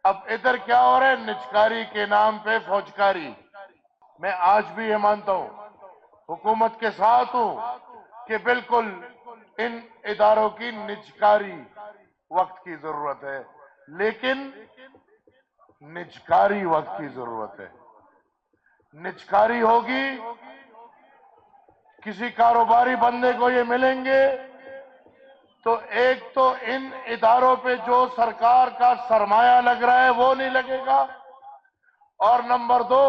اب ادھر کیا ہو رہا ہے؟ نجکاری کے نام پہ فوجکاری. میں آج بھی یہ مانتا ہوں، حکومت کے ساتھ ہوں کہ بالکل ان اداروں کی نجکاری وقت کی ضرورت ہے، لیکن نجکاری وقت کی ضرورت ہے. نجکاری ہوگی، کسی کاروباری بندے کو یہ ملیں گے تو ایک تو ان اداروں پہ جو سرکار کا سرمایہ لگ رہا ہے وہ نہیں لگے گا، اور نمبر دو،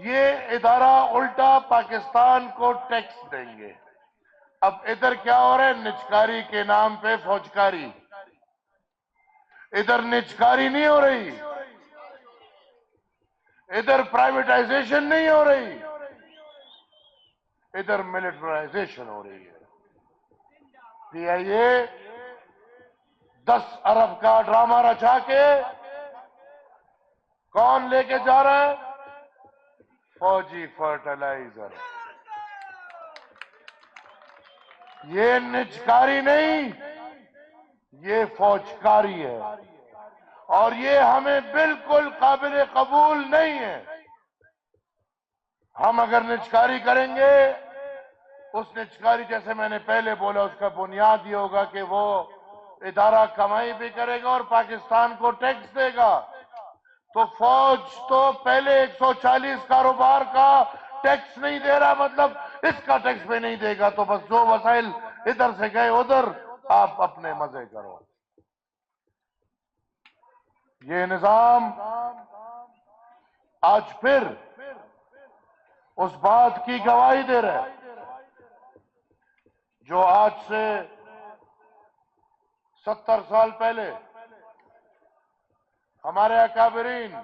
یہ ادارہ الٹا پاکستان کو ٹیکس دیں گے. اب ادھر کیا ہو رہا ہے؟ نجکاری کے نام پہ فوجکاری. ادھر نجکاری نہیں ہو رہی، ادھر پرائیویٹائزیشن نہیں ہو رہی، ادھر ملٹرائزیشن ہو رہی ہے. پی آئی اے 10 ارب کا ڈرامہ رچا کے کون لے کے جا رہا ہے؟ فوجی فرٹیلائزر. یہ نجکاری نہیں، یہ فوجکاری ہے، اور یہ ہمیں بالکل قابل قبول نہیں ہے. ہم اگر نجکاری کریں گے، اس نجکاری جیسے میں نے پہلے بولا، اس کا بنیاد یہ ہوگا کہ وہ ادارہ کمائی بھی کرے گا اور پاکستان کو ٹیکس دے گا. تو فوج تو پہلے 140 کاروبار کا ٹیکس نہیں دے رہا، مطلب اس کا ٹیکس بھی نہیں دے گا، تو بس جو وسائل ادھر سے گئے ادھر آپ اپنے مزے کرو. یہ نظام آج پھر اس بات کی گواہی دے رہا ہے جو آج سے 70 سال پہلے ہمارے اکابرین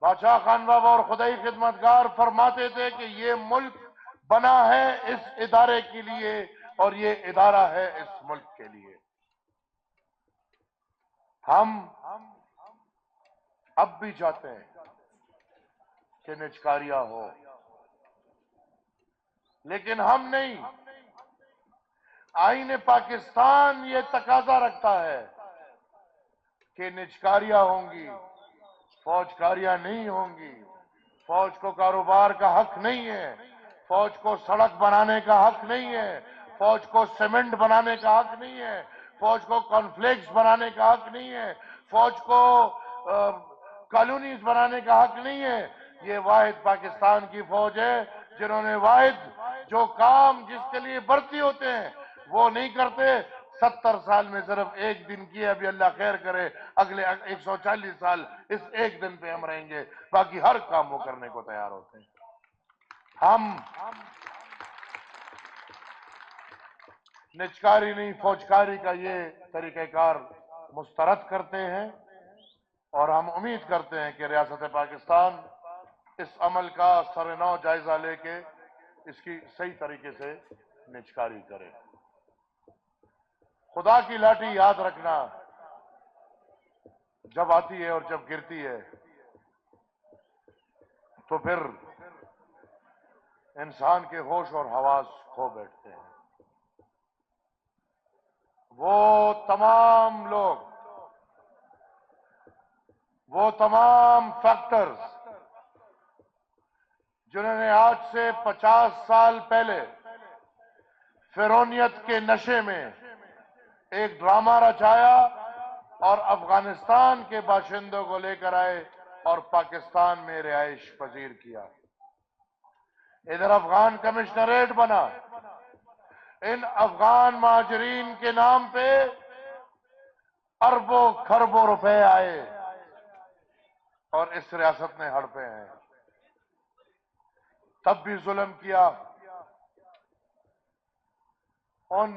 بادشاہ خان بابا اور خدائی خدمتگار فرماتے تھے کہ یہ ملک بنا ہے اس ادارے کے لیے اور یہ ادارہ ہے اس ملک کے لیے. ہم اب بھی چاہتے ہیں کہ نجکاریاں ہو، لیکن ہم نہیں. آئین پاکستان یہ تقاضا رکھتا ہے کہ نجکاریاں ہوں گی، فوجکاریاں نہیں ہوں گی. فوج کو کاروبار کا حق نہیں ہے، فوج کو سڑک بنانے کا حق نہیں ہے، فوج کو سیمنٹ بنانے کا حق نہیں ہے، فوج کو کارن فلیکس بنانے کا حق نہیں ہے، فوج کو کالونیز بنانے کا حق نہیں ہے. یہ واحد پاکستان کی فوج ہے جنہوں نے واحد جو کام جس کے لیے بھرتی ہوتے ہیں وہ نہیں کرتے. 70 سال میں صرف ایک دن کی، ابھی اللہ خیر کرے اگلے 140 سال اس ایک دن پہ ہم رہیں گے، باقی ہر کام وہ کرنے کو تیار ہوتے ہیں. ہم نجکاری نہیں، فوجکاری کا یہ طریقہ کار مسترد کرتے ہیں، اور ہم امید کرتے ہیں کہ ریاست پاکستان اس عمل کا سرنو جائزہ لے کے اس کی صحیح طریقے سے نجکاری کرے. خدا کی لاٹھی یاد رکھنا، جب آتی ہے اور جب گرتی ہے تو پھر انسان کے ہوش اور حواس کھو بیٹھتے ہیں. وہ تمام لوگ، وہ تمام فیکٹرز جنہوں نے آج سے 50 سال پہلے فرعونیت کے نشے میں ایک ڈرامہ رچایا اور افغانستان کے باشندوں کو لے کر آئے اور پاکستان میں رہائش پذیر کیا. ادھر افغان کمشنریٹ بنا، ان افغان مہاجرین کے نام پہ اربوں خربوں روپے آئے اور اس ریاست نے ہڑپے ہیں. تب بھی ظلم کیا. ان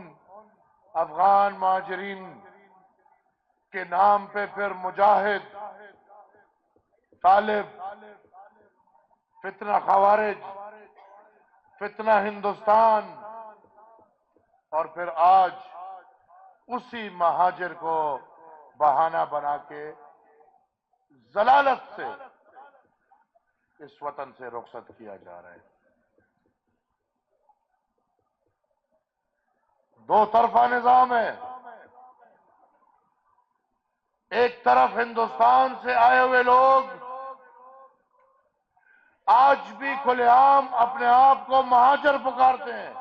افغان مہاجرین کے نام پہ پھر مجاہد، طالب، فتنہ خوارج، فتنہ ہندوستان، اور پھر آج اسی مہاجر کو بہانہ بنا کے ضلالت سے اس وطن سے رخصت کیا جا رہا ہے. دو طرفہ نظام ہے. ایک طرف ہندوستان سے آئے ہوئے لوگ آج بھی کھلے عام اپنے آپ کو مہاجر پکارتے ہیں.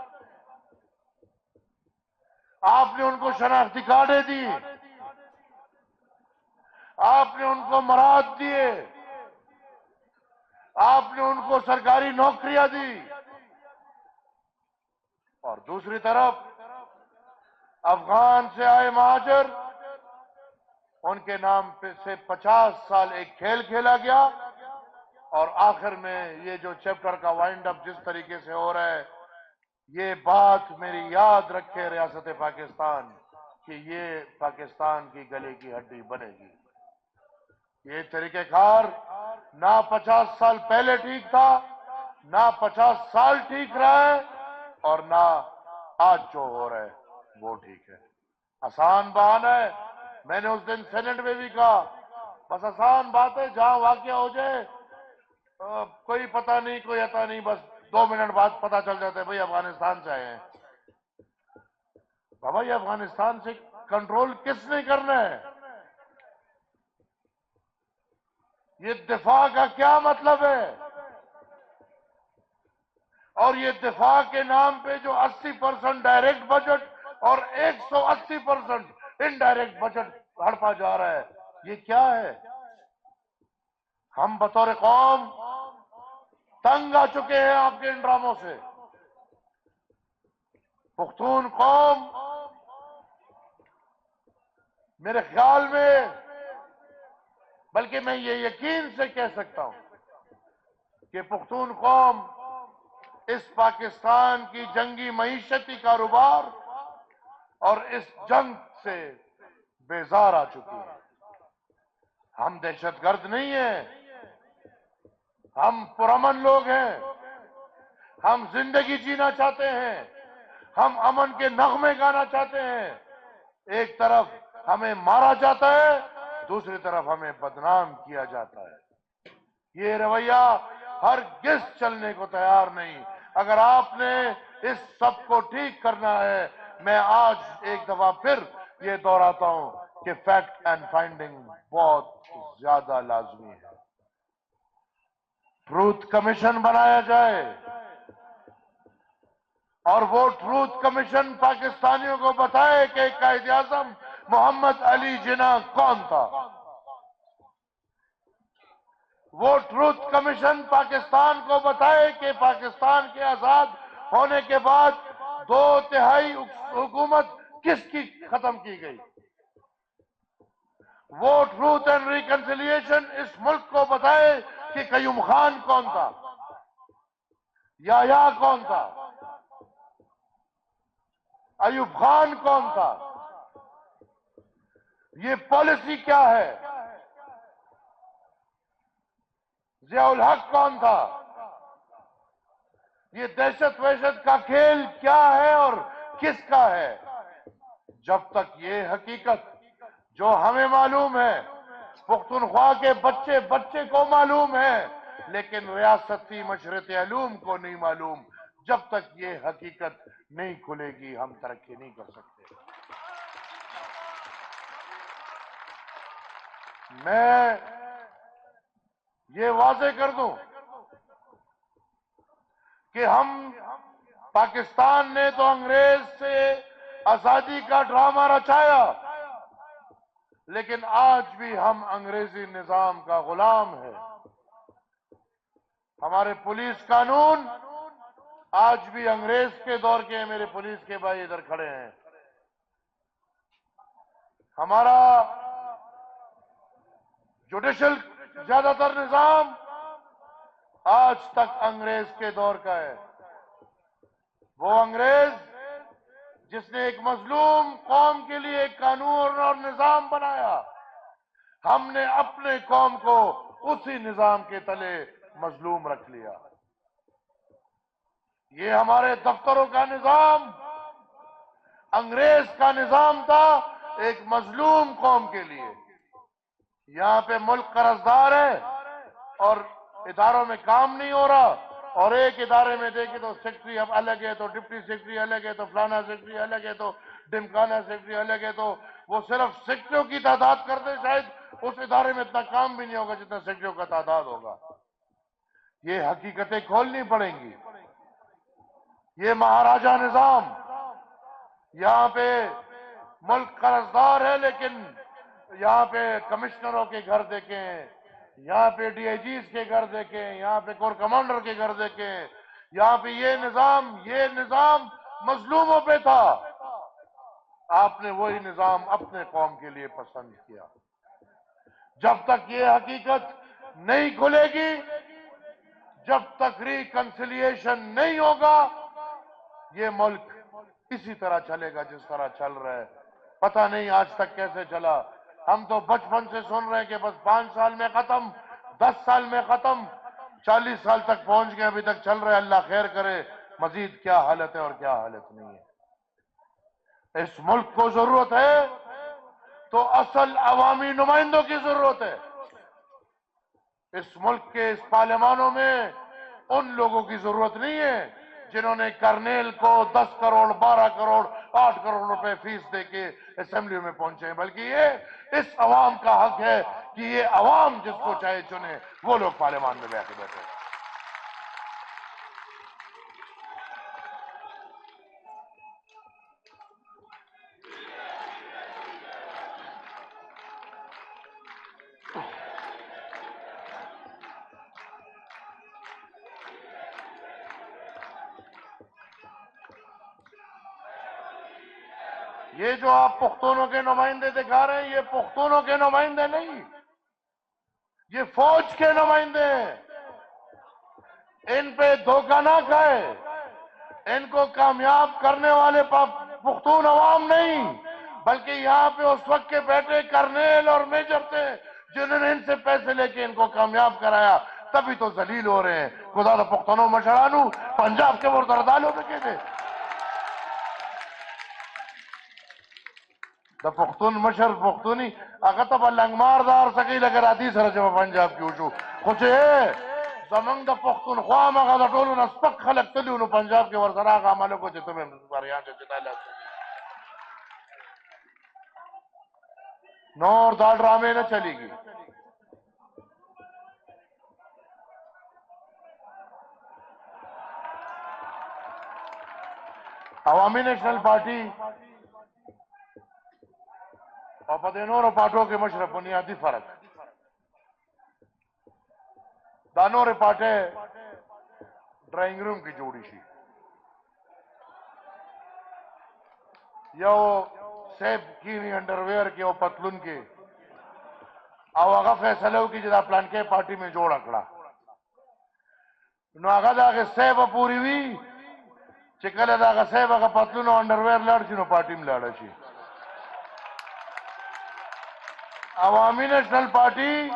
آپ نے ان کو شناختی کارڈیں دی، آپ نے ان کو مراد دیے، آپ نے ان کو سرکاری نوکریاں دی، اور دوسری طرف افغان سے آئے مہاجر، ان کے نام پہ سے 50 سال ایک کھیل کھیلا گیا، اور آخر میں یہ جو چیپٹر کا وائنڈ اپ جس طریقے سے ہو رہا ہے، یہ بات میری یاد رکھے ریاست پاکستان کہ یہ پاکستان کی گلے کی ہڈی بنے گی. یہ طریقہ کار نہ 50 سال پہلے ٹھیک تھا، نہ 50 سال ٹھیک رہا ہے، اور نہ آج جو ہو رہا ہے وہ ٹھیک ہے. آسان بہانہ ہے. میں نے اس دن سینٹ میں بھی کہا بس آسان بات ہے، جہاں واقعہ ہو جائے کوئی پتہ نہیں کوئی عطا نہیں، بس 2 منٹ بعد پتہ چل جاتا ہے بھئی افغانستان سے آئے ہیں. بابا یہ افغانستان سے کنٹرول کس نے کرنا ہے؟ یہ دفاع کا کیا مطلب ہے؟ اور یہ دفاع کے نام پہ جو 80% ڈائریکٹ بجٹ اور 180% انڈائریکٹ بجٹ ہڑپا جا رہا ہے، یہ کیا ہے؟ ہم بطور قوم تنگ آ چکے ہیں آپ کے ان ڈراموں سے. پختون قوم میرے خیال میں، بلکہ میں یہ یقین سے کہہ سکتا ہوں کہ پختون قوم اس پاکستان کی جنگی معیشتی کاروبار اور اس جنگ سے بیزار آ چکی ہے. ہم دہشت گرد نہیں ہیں، ہم پرامن لوگ ہیں، ہم زندگی جینا چاہتے ہیں، ہم امن کے نغمے گانا چاہتے ہیں. ایک طرف ہمیں مارا جاتا ہے، دوسری طرف ہمیں بدنام کیا جاتا ہے. یہ رویہ ہرگز چلنے کو تیار نہیں. اگر آپ نے اس سب کو ٹھیک کرنا ہے، میں آج ایک دفعہ پھر یہ دہراتا ہوں کہ فیکٹ اینڈ فائنڈنگ بہت زیادہ لازمی ہے. ٹروتھ کمیشن بنایا جائے، اور وہ ٹروتھ کمیشن پاکستانیوں کو بتائے کہ قائد اعظم محمد علی جناح کون تھا. وہ ٹروتھ کمیشن پاکستان کو بتائے کہ پاکستان کے آزاد ہونے کے بعد 2/3 حکومت کس کی ختم کی گئی. وہ ٹروتھ اینڈ ریکنسیلیشن اس ملک کو بتائے کہ قیوم خان کون تھا، یحییٰ کون تھا، ایوب خان کون تھا، یہ پالیسی کیا ہے، ضیاء الحق کون تھا، یہ دہشت وحشت کا کھیل کیا ہے اور کس کا ہے. جب تک یہ حقیقت جو ہمیں معلوم ہے، پختونخوا کے بچے بچے کو معلوم ہے، لیکن ریاستی مشرط علوم کو نہیں معلوم، جب تک یہ حقیقت نہیں کھلے گی ہم ترقی نہیں کر سکتے. میں یہ واضح کر دوں کہ ہم پاکستان نے تو انگریز سے آزادی کا ڈرامہ رچایا، لیکن آج بھی ہم انگریزی نظام کا غلام ہے. ہمارے پولیس قانون آج بھی انگریز کے دور کے ہیں. میرے پولیس کے بھائی ادھر کھڑے ہیں. ہمارا جوڈیشل زیادہ تر نظام آج تک انگریز کے دور کا ہے. وہ انگریز جس نے ایک مظلوم قوم کے لیے ایک قانون اور نظام بنایا، ہم نے اپنے قوم کو اسی نظام کے تلے مظلوم رکھ لیا. یہ ہمارے دفتروں کا نظام انگریز کا نظام تھا ایک مظلوم قوم کے لیے. یہاں پہ ملک قرضدار ہے اور اداروں میں کام نہیں ہو رہا، اور ایک ادارے میں دیکھیں تو سیکٹری اب الگ ہے، تو ڈپٹی سیکٹری الگ ہے، تو فلانا سیکٹری الگ ہے، تو ڈمکانا سیکٹری الگ ہے، تو وہ صرف سیکٹریوں کی تعداد کر دے، شاید اس ادارے میں اتنا کام بھی نہیں ہوگا جتنا سیکٹریوں کا تعداد ہوگا۔ یہ حقیقتیں کھولنی پڑیں گی۔ یہ مہاراجہ نظام، یہاں پہ ملک قرضدار ہے، لیکن یہاں پہ کمشنروں کے گھر دیکھیں، یہاں پہ ڈی آئی جیز کے گھر دیکھیں، یہاں پہ کور کمانڈر کے گھر دیکھیں، یہاں پہ یہ نظام مظلوموں پہ تھا۔ آپ نے وہی نظام اپنے قوم کے لیے پسند کیا۔ جب تک یہ حقیقت نہیں کھلے گی، جب تک ریکنسیلیشن نہیں ہوگا، یہ ملک اسی طرح چلے گا جس طرح چل رہا ہے۔ پتہ نہیں آج تک کیسے چلا۔ ہم تو بچپن سے سن رہے ہیں کہ بس 5 سال میں ختم، 10 سال میں ختم، 40 سال تک پہنچ گئے، ابھی تک چل رہے۔ اللہ خیر کرے، مزید کیا حالت ہے اور کیا حالت نہیں ہے۔ اس ملک کو ضرورت ہے تو اصل عوامی نمائندوں کی ضرورت ہے۔ اس ملک کے اس پارلیمانوں میں ان لوگوں کی ضرورت نہیں ہے جنہوں نے کرنیل کو 10 کروڑ 12 کروڑ 8 کروڑ روپے فیس دے کے اسمبلی میں پہنچے ہیں، بلکہ یہ اس عوام کا حق ہے کہ یہ عوام جس کو چاہے چنے، وہ لوگ پارلیمان میں بیٹھے۔ یہ جو آپ پختونوں کے نمائندے دکھا رہے ہیں، یہ پختونوں کے نمائندے نہیں، یہ فوج کے نمائندے ہیں۔ ان پہ دھوکہ نہ کھائے۔ ان کو کامیاب کرنے والے پختون عوام نہیں، بلکہ یہاں پہ اس وقت کے بیٹھے کرنیل اور میجر تھے جنہوں نے ان سے پیسے لے کے ان کو کامیاب کرایا، تبھی تو ذلیل ہو رہے ہیں۔ خدا دا پختونوں مشرانو پنجاب کے وردردالوں میں کہتے دا پختون مشر پختونی اگر تب لنگمار دار سکی لگر آتی سر جب پنجاب کی وچو خوچے زمان دا پختون خوام اگر دا ٹولو نسپک خلق تلیو نو پنجاب کے ورسراغ عملو کو چھتو میں باریان چھے چھتا لیا نور دا ڈرامے نہ چلی گی۔ عوامی نیشنل پارٹی اور پدینور اور پارٹوں کے مشرف بنیادی فرق دانور پارٹے ڈرائنگ روم کی جوڑی شی یو سیب کینی انڈرویئر کے او پتلون کے او آغا فیصلو کی جدا پلان کے پارٹی میں جوڑ اکڑا نو آغا دا آغا سیب پوری وی چکل دا آغا سیب آغا پتلون و انڈرویئر لڑ چی نو پارٹی میں لڑا چی عوامی نیشنل پارٹی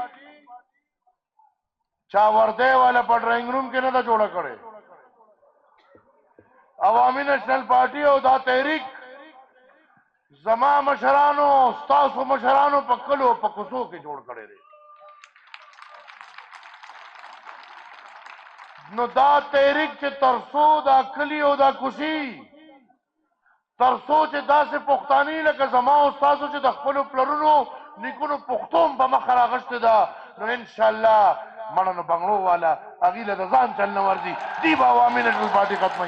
چاوردے والا پر ڈرائنگ روم کے نہ دا جوڑا کرے۔ عوامی نیشنل پارٹی او دا تحریک زما مشرانو ستاسو مشرانو پا کلو پا کسو کے جوڑ کرے رہے۔ نو دا تحریک چے ترسو دا کلی او دا کسی ترسو چے دا سے پختانی لکا زما استاسو چے دا خپلو پلرونو نکنو پختوم پا مخر آغشت دا نو انشاءاللہ مننو بنگلو والا اگیل دا زان چلنا ورزی دی با عوامی نیشنل پارٹی ختمی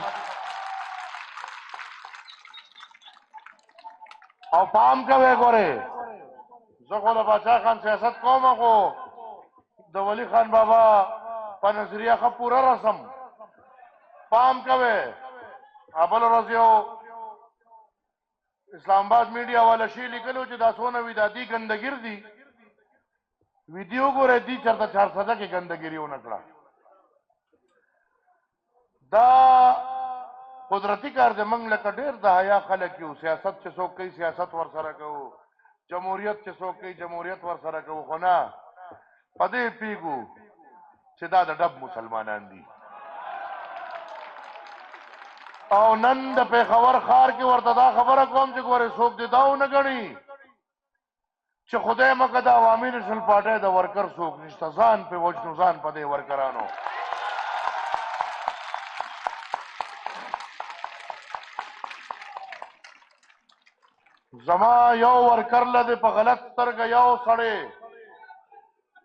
او پام کوئے گورے زخو دا باچا خان سیاست کوما کو دا ولی خان بابا پا نظریہ خب پورا رسم پام کوئے ابل رضیو اسلام آباد میڈیا والا شی لکلو چی دا سونوی دا دی گندگیر دی ویڈیو گو رہی دی چرتا 400 کے گندگیریو نکڑا دا قدرتی کار دے منگ لکا دیر دا حیا خلقیو سیاست چے سوک کئی سیاست ورسرہ کہو جمہوریت چے سوک کئی جمہوریت ورسرہ کہو خونا پدے پیگو چے دا ڈب مسلمانان دی او نند پہ خبر خار کی ورطا خبر کوم چے گوارے سوک دے داو نگنی چه خدای مکه دا عوامی نیشنل پارٹی دا ورکر سوک نشتا زان پہ وجنو زان پا دے ورکرانو زما یو ورکر لده په غلط سترګه یو سړی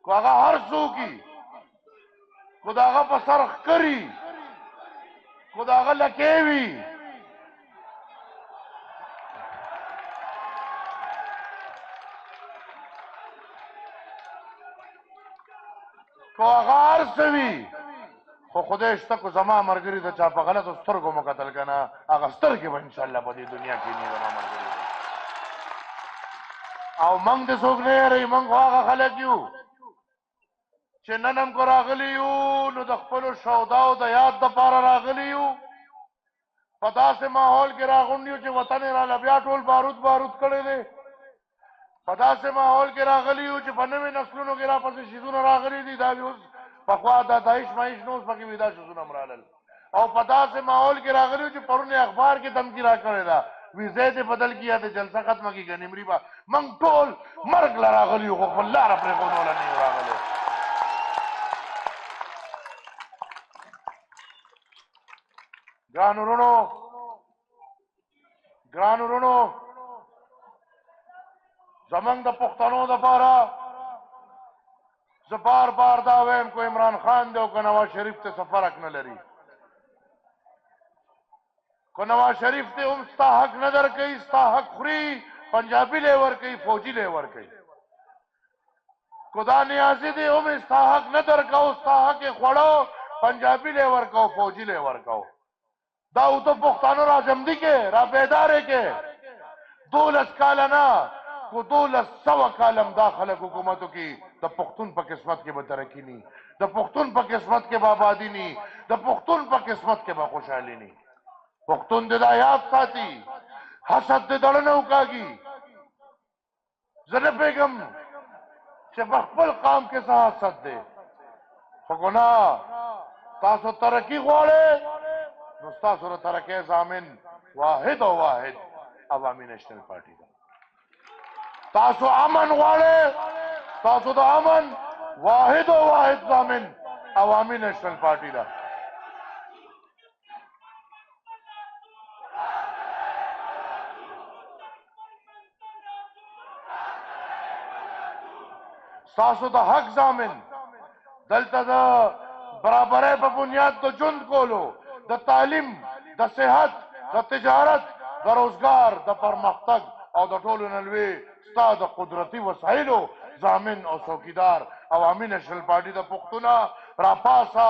کو هغه هر څوکي کو د هغه په سر ښکري کو د هغه لکې وي کو هغه هر څه وي خو خدای شته کو زما ملګري د چا په غلطو سترګو مو کتل که نه هغه سترګې به انشاءالله په دې دنیا کې نه زما ملګري او موږ د څوک نه یېروي موږ خو هغه خلک یو چې نن هم کو راغلي یو نو د خپلو شهداو د یاد دپاره راغلي یو په داسې ماحول کې راغونډ یو چې وطن یې راله بیا ټول بارود کړی دی په داسې ماحول کې راغلي یو چې په نوې نسلونو کې راپسې شیزونه راغلي دي دا اوس پخوا دا داعش مایش نه اوس پکې وي دا شیزونه هم رالل او په داسې ماحول کې راغلي یو چې پرون اخبار کې دمکي راکړې ده ویزې دې بدل کیا د جلسه ختمه کې ګنې مري به موږ ټول مرګ له راغلي یو خو خپل لاره پرېښودوله نه یو راغلی ګرانو وروڼو زمونږ د پښتنو دپاره زه بار بار دا وایم کو عمران خان دی او که نواز شریف ته څه فرق نه لري کو نواز شریف ته هم ستا حق نه درکوي ستا حق خوري پنجابي لی ورکوي فوجي لی ورکوي کو دا نیازي دی هم ستا حق نه درکو ستا حق یې خوړو پنجابي لی ورکو فوجي لی ورکو دا او ته پښتانه را جمدي کې را بیدارې کې 12 کاله نه کو 1200 کالم دا خلک حکومتو کې د پښتون په قسمت کې به ترقي ني د پښتون په قسمت کې به آبادي ني د پښتون په قسمت کې به خوشحالي ني پښتون دې دا یاد ساتي حسد دې دړه نه وکاږي زه نه پوهېږم چې په خپل قام کې څه حسد دی خو ګناه تاسو ترقي غواړئ نو ستاسو د ترقۍ ضامن واحد او واحد عوامي نیشنل پارټي ده تاسو امن غواړئ تاسو د امن واحد او واحد ضامن عوامي نیشنل پارټي ده تاسو د حق ضامن دلته د برابرۍ په بنیاد د ژوند کولو د تعلیم د صحت د تجارت د روزګار د پرمختګ او د ټولو نه لوی ستا د قدرتي وسایلو ضامن او څوکیدار عوامي نیشنل پارټي د پښتونه راپاسه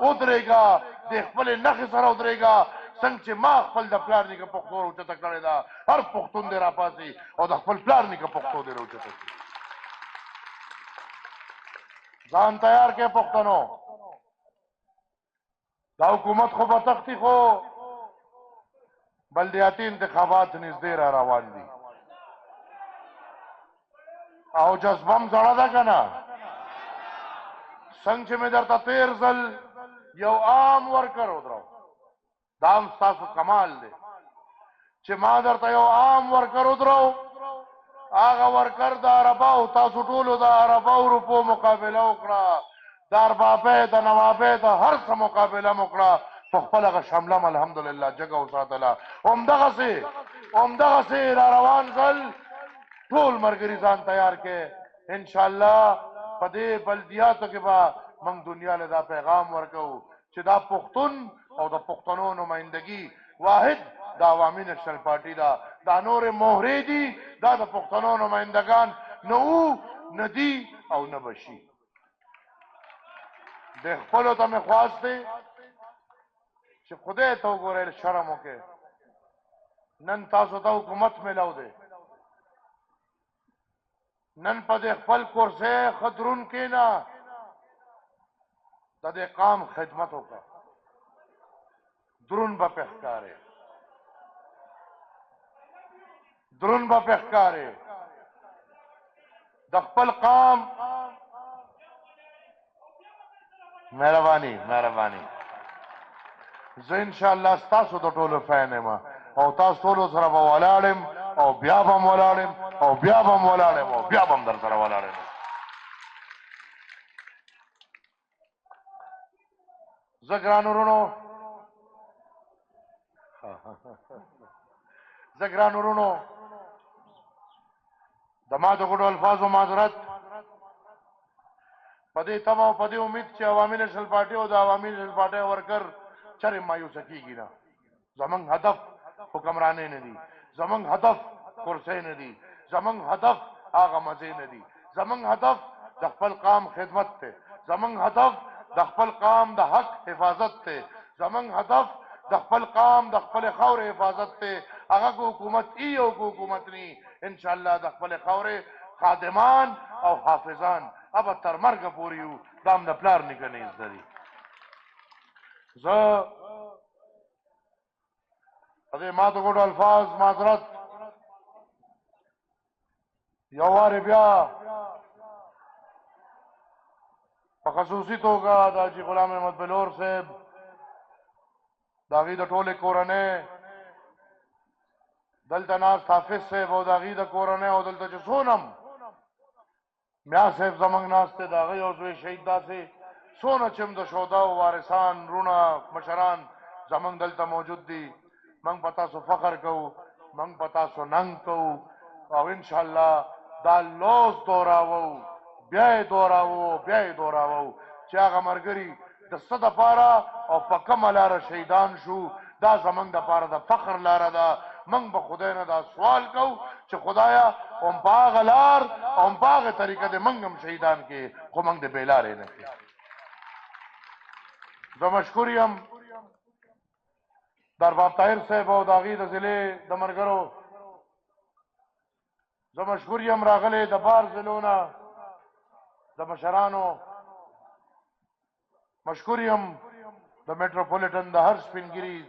ودرېږه د خپلې نښې سره ودرېږه څنګه چې ما خپل د پلار نیکه پښتو راوچته کړې ده هر پښتون دې راپاسي او د خپل پلار نیکه پښتو دې راوچته کړي ځان تیار کې پښتنو دا حکومت خو به تختی خو بلدیاتی انتخابات نږدې را روان دي او جذبم زړه ده که نه څنګه چې مې درته تېر ځل یو عام ورکر ودرو دا هم ستاسو کمال دی چې ما درته یو عام ورکر ودرو هغه ورکر د عرباو تاسو ټولو د عرباو روپو مقابله وکړه د اربابۍ د نوابۍ د هر څه مقابله مو کړه په خپل هغه شملم الحمدلله جګه وساتله همدغسې را روان ځل ټول ملګري ځان تیار کې انشاءالله په دې بلدیاتو کې به موږ دنیا له دا پیغام ورکوو چې دا پښتون او د پښتنو نمایندګي واحد د عوامي نیشنل پارټي ده دا نورې مهرې دي دا د پښتنو نمایندګان نه وو نه دي او نه به شي د خپلو ته مې خواست دی چې خدای ته وګورئ شرم وکړئ نن تاسو ته حکومت میلاو دی نن په دې خپل کرسۍ ښه درون کښېنه د دې قام خدمت وکړه درون به پې ښکارې د خپل قام مهرباني زه انشاءالله ستاسو د ټولو فین یم او تاسو ټولو سره به ولاړم او بیا به م ولاړم او بیا به م ولاړم او بیا به م در سره ولاړم زه ګرانو وروڼو دما د ګډو الفاظو معذرت پدې تمه او پدې امید چې عوامي نیشنل پارټي او د عوامي نیشنل پارټي ورکر چرې مایوسه کیږي نه. زمونږ هدف حکمرانې نه دي، زمونږ هدف کرسۍ نه دي، زمونږ هدف هغه مزې نه دي. زمونږ هدف د خپل قام خدمت ته، زمونږ هدف د خپل قام د حق حفاظت ته، زمونږ هدف د خپل قام د خپل خاورې حفاظت ته. هغه کو حکومت ای او کو حکومت نی ان شاء الله د خپل خاورې خادمان او حافظان اب تر مرګ پورې یو. دام د پلار نیکه نه زده دي. زه پدې ما د ګډو الفاظ معذرت یو وارې بیا په خصوصي توګه د حاجي غلام احمد بلور صاحب د هغې د ټولې کورنۍ دلته ناست حافظ صاحب او د هغې د کورنۍ او دلته چې څونه میا صاحب زمونږ ناست دی د هغې یو زوی شهید داسې څونه چې هم د شهداو وارثان رونه مشران زمونږ دلته موجود دي. منگ په تاسو فخر کوو، منگ په تاسو ننګ کوو او انشاءالله دا لوز دوراوو بیا یې دوراوو بیا یې دوراوو چې هغه ملګري د څه دپاره او په کومه لاره شهیدان شو. دا زمونږ دپاره د فخر لاره ده. منگ به خدای نه دا سوال کوو چې خدایا هم په هغه لار او هم په هغه طریقه د منګ هم شهیدان کې خو منګ د بې لارې نه کړي. زه مشکور یم درباب طاهر صاحب او د هغې د ضلع د ملګرو. زه مشکور یم راغلی د بار ضلعو نه د مشرانو. مشکور یم د میټروپولیټن د هر سپینګیري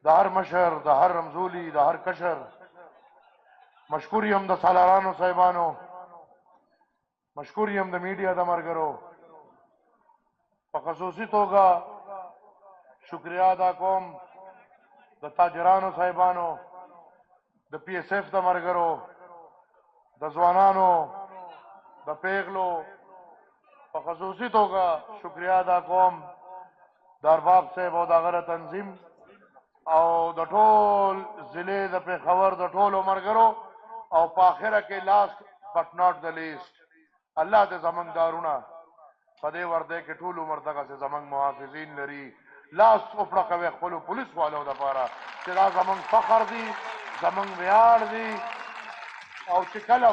د هر مشر د هر رمزولی د هر کشر. مشکور یم د سالارانو صاحبانو. مشکور یم د میډیا د ملګرو. په خصوصي توګه شکریہ ادا کوم د تاجرانو صاحبانو، د پی ایس ایف د ملګرو، د ځوانانو، د پیغلو. په خصوصي توګه شکریہ ادا کوم د ارباب صاحب او د هغه تنظیم او د ټول ضلع د پېښور د ټولو ملګرو. او په آخره کې Lachit but not the list الله دې زمونږ دارونه په دې ورده کې ټول عمر دغسې زمونږ محافظین لري. لاس وپړه کوي خپلو پولیس والو دپاره چې دا زمونږ فخر دي، زمونږ ویاړ دي. او چې کله